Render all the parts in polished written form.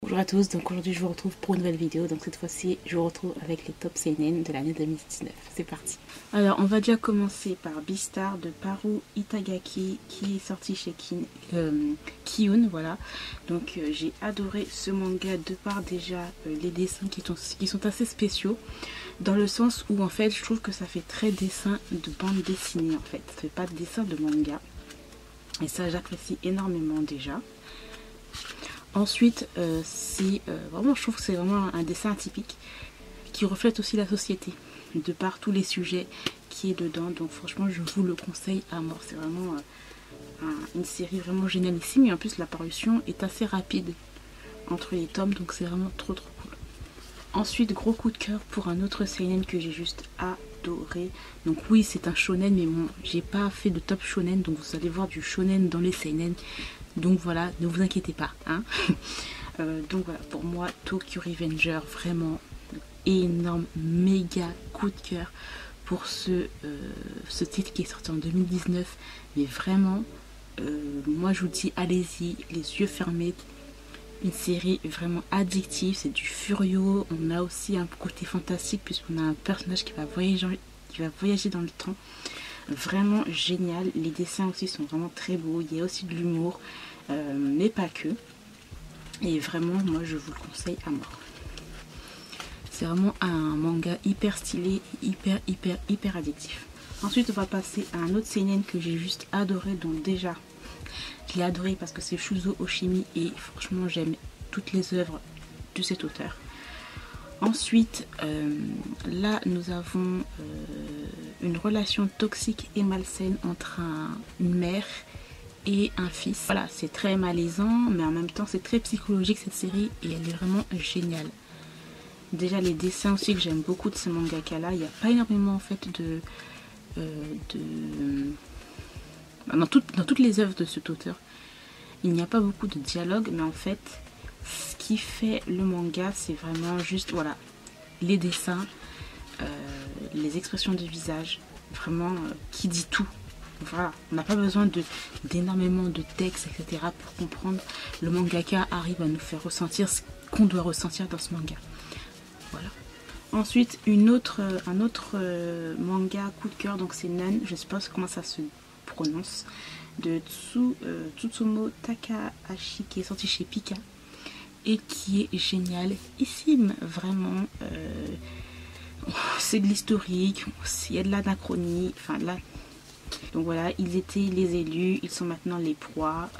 Bonjour à tous, donc aujourd'hui je vous retrouve pour une nouvelle vidéo. Donc cette fois-ci je vous retrouve avec les top seinen de l'année 2019. C'est parti. Alors on va déjà commencer par Beastar de Paru Itagaki qui est sorti chez Kiun, voilà. Donc j'ai adoré ce manga de par déjà les dessins qui sont assez spéciaux. Dans le sens où en fait je trouve que ça fait très dessin de bande dessinée en fait. Ça fait pas de dessin de manga. Et ça j'apprécie énormément déjà. Ensuite, vraiment, je trouve que c'est vraiment un dessin atypique qui reflète aussi la société de par tous les sujets qui est dedans. Donc franchement, je vous le conseille à mort. C'est vraiment une série vraiment génialissime. Et en plus, la parution est assez rapide entre les tomes. Donc c'est vraiment trop cool. Ensuite, gros coup de cœur pour un autre seinen que j'ai juste adoré. Donc oui, c'est un shonen, mais bon, j'ai pas fait de top shonen. Donc vous allez voir du shonen dans les seinen. Donc voilà, ne vous inquiétez pas. Hein. Donc voilà, pour moi, Tokyo Revenger, vraiment énorme, méga coup de cœur pour ce titre qui est sorti en 2019. Mais vraiment, moi je vous dis, allez-y, les yeux fermés. Une série vraiment addictive, c'est du furio. On a aussi un côté fantastique puisqu'on a un personnage qui va voyager dans le temps. Vraiment génial, les dessins aussi sont vraiment très beaux, il y a aussi de l'humour, mais pas que. Et vraiment, moi je vous le conseille à mort. C'est vraiment un manga hyper stylé, hyper addictif. Ensuite on va passer à un autre seinen que j'ai juste adoré, donc déjà je l'ai adoré parce que c'est Shuzo Oshimi et franchement j'aime toutes les œuvres de cet auteur. Ensuite, là nous avons une relation toxique et malsaine entre une mère et un fils. Voilà, c'est très malaisant, mais en même temps c'est très psychologique cette série et elle est vraiment géniale. Déjà les dessins aussi que j'aime beaucoup de ce mangaka là, il n'y a pas énormément en fait dans toutes les œuvres de cet auteur, il n'y a pas beaucoup de dialogue, mais en fait ce qui fait le manga c'est vraiment juste voilà les dessins, les expressions de visage, vraiment qui dit tout. Voilà, on n'a pas besoin d'énormément de textes, etc. pour comprendre. Le mangaka arrive à nous faire ressentir ce qu'on doit ressentir dans ce manga. Voilà. Ensuite, un autre manga coup de cœur, donc c'est Nun, je ne sais pas comment ça se prononce, de Tsutomu Takahashi qui est sorti chez Pika et qui est génialissime, vraiment. C'est de l'historique, il y a de l'anachronie, enfin là. Donc voilà, ils étaient les élus, ils sont maintenant les proies.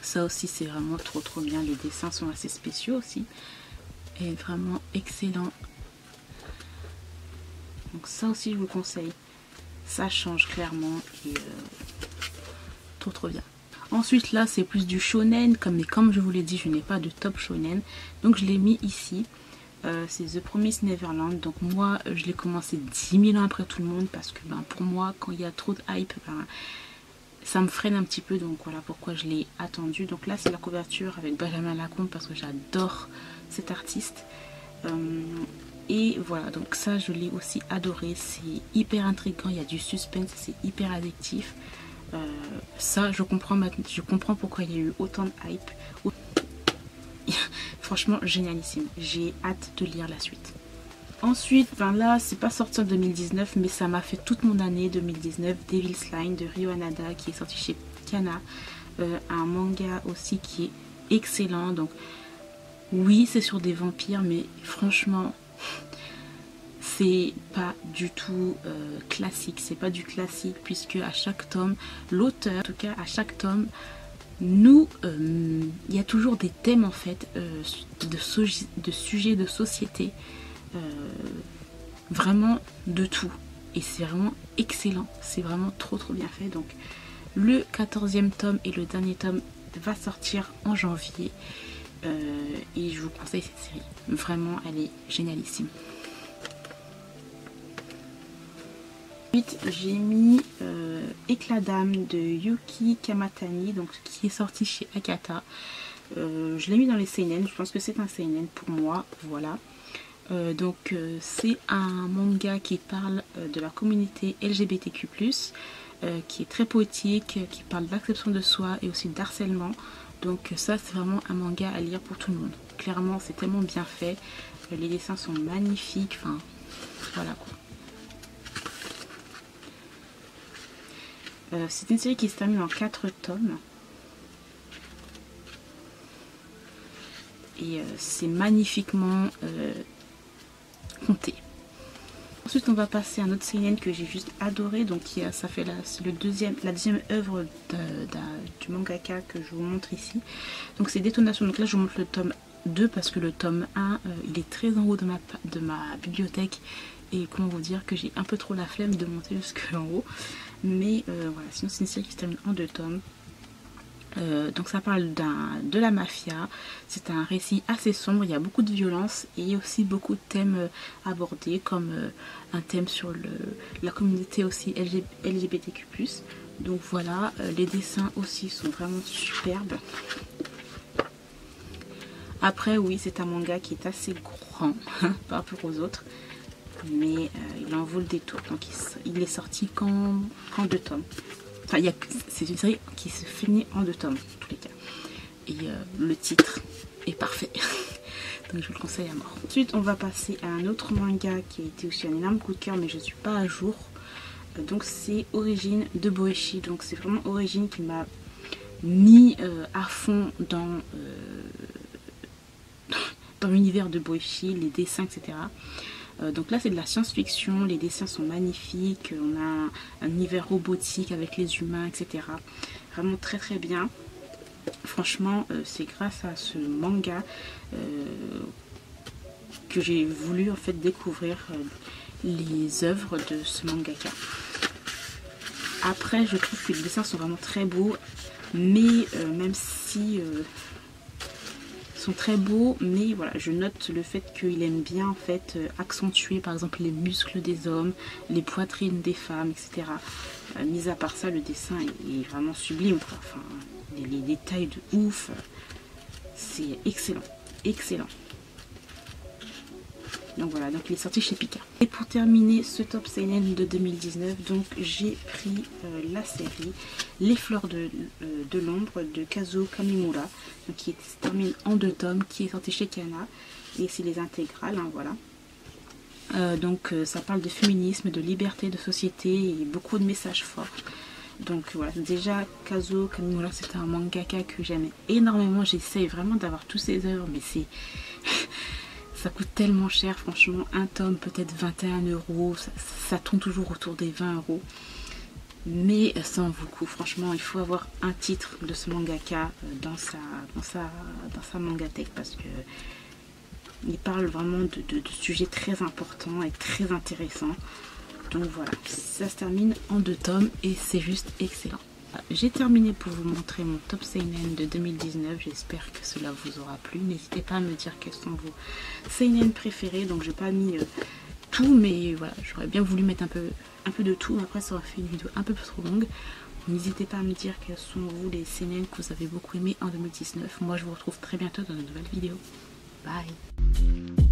Ça aussi c'est vraiment trop bien, les dessins sont assez spéciaux aussi. Et vraiment excellent. Donc ça aussi je vous conseille. Ça change clairement et trop bien. Ensuite là c'est plus du shonen, comme je vous l'ai dit je n'ai pas de top shonen. Donc je l'ai mis ici. C'est The Promised Neverland. Donc moi je l'ai commencé 10 000 ans après tout le monde parce que pour moi quand il y a trop de hype ça me freine un petit peu, donc voilà pourquoi je l'ai attendu. Donc là c'est la couverture avec Benjamin Lacombe parce que j'adore cet artiste. Et voilà, donc ça je l'ai aussi adoré, c'est hyper intriguant, il y a du suspense, c'est hyper addictif. Ça je comprends pourquoi il y a eu autant de hype. Franchement génialissime, j'ai hâte de lire la suite. Ensuite, là c'est pas sorti en 2019 mais ça m'a fait toute mon année 2019, Devil's Line de Ryo Hanada qui est sorti chez Kana. Un manga aussi qui est excellent. Donc oui c'est sur des vampires mais franchement c'est pas du tout classique, c'est pas du classique puisque à chaque tome, l'auteur en tout cas à chaque tome il y a toujours des thèmes en fait de sujets de société, vraiment de tout, et c'est vraiment excellent, c'est vraiment trop bien fait. Donc le 14e tome et le dernier tome va sortir en janvier et je vous conseille cette série, vraiment elle est génialissime. Ensuite j'ai mis Éclat d'âme de Yuki Kamatani, donc qui est sorti chez Akata. Je l'ai mis dans les seinen, je pense que c'est un seinen pour moi, voilà. C'est un manga qui parle de la communauté LGBTQ+, qui est très poétique, qui parle d'acceptation de soi et aussi d'harcèlement. Donc ça c'est vraiment un manga à lire pour tout le monde. Clairement c'est tellement bien fait, les dessins sont magnifiques, enfin voilà quoi. C'est une série qui se termine en 4 tomes. Et c'est magnifiquement compté. Ensuite on va passer à un autre seinen que j'ai juste adoré. Donc ça fait la deuxième œuvre du mangaka que je vous montre ici. Donc c'est Détonation. Donc là je vous montre le tome 2 parce que le tome 1 il est très en haut de ma bibliothèque. Et comment vous dire que j'ai un peu trop la flemme de monter jusqu'en haut. Mais voilà, sinon c'est une série qui se termine en 2 tomes. Donc ça parle de la mafia. C'est un récit assez sombre, il y a beaucoup de violence et il y a aussi beaucoup de thèmes abordés, comme un thème sur la communauté aussi LGBTQ+. Donc voilà, les dessins aussi sont vraiment superbes. Après oui, c'est un manga qui est assez grand par rapport aux autres, mais il en vaut le détour. Donc il est sorti qu'en 2 tomes. Enfin, c'est une série qui se finit en 2 tomes, en tous les cas. Et le titre est parfait. Donc je vous le conseille à mort. Ensuite, on va passer à un autre manga qui a été aussi un énorme coup de cœur, mais je ne suis pas à jour. Donc c'est Origine de Boeshi. Donc c'est vraiment Origine qui m'a mis à fond dans l'univers de Boeshi, les dessins, etc. Donc là c'est de la science-fiction, les dessins sont magnifiques, on a un univers robotique avec les humains, etc. Vraiment très très bien. Franchement c'est grâce à ce manga que j'ai voulu en fait découvrir les œuvres de ce mangaka. Après je trouve que les dessins sont vraiment très beaux, mais même si sont très beaux, mais voilà, je note le fait qu'il aime bien en fait accentuer par exemple les muscles des hommes, les poitrines des femmes, etc. Mis à part ça, le dessin est vraiment sublime quoi. Enfin, les détails de ouf, c'est excellent, excellent. Donc voilà, donc il est sorti chez Pika. Et pour terminer ce top seinen de 2019, donc j'ai pris la série Les Fleurs de l'ombre de Kazuo Kamimura, donc qui se termine en 2 tomes, qui est sorti chez Kana, et c'est les intégrales, hein, voilà. Donc ça parle de féminisme, de liberté, de société et beaucoup de messages forts. Donc voilà, déjà Kazuo Kamimura c'est un mangaka que j'aime énormément, j'essaye vraiment d'avoir tous ses œuvres, mais c'est... ça coûte tellement cher, franchement, un tome peut-être 21 €, ça tourne toujours autour des 20 €. Mais ça en vaut le coup, franchement, il faut avoir un titre de ce mangaka dans sa mangatech parce que il parle vraiment de sujets très importants et très intéressants. Donc voilà, ça se termine en 2 tomes et c'est juste excellent. J'ai terminé pour vous montrer mon top seinen de 2019, j'espère que cela vous aura plu. N'hésitez pas à me dire quels sont vos seinen préférés. Donc j'ai pas mis tout, mais voilà, j'aurais bien voulu mettre un peu de tout. Après ça aurait fait une vidéo un peu trop longue. N'hésitez pas à me dire quels sont vous les seinen que vous avez beaucoup aimé en 2019. Moi je vous retrouve très bientôt dans une nouvelle vidéo. Bye.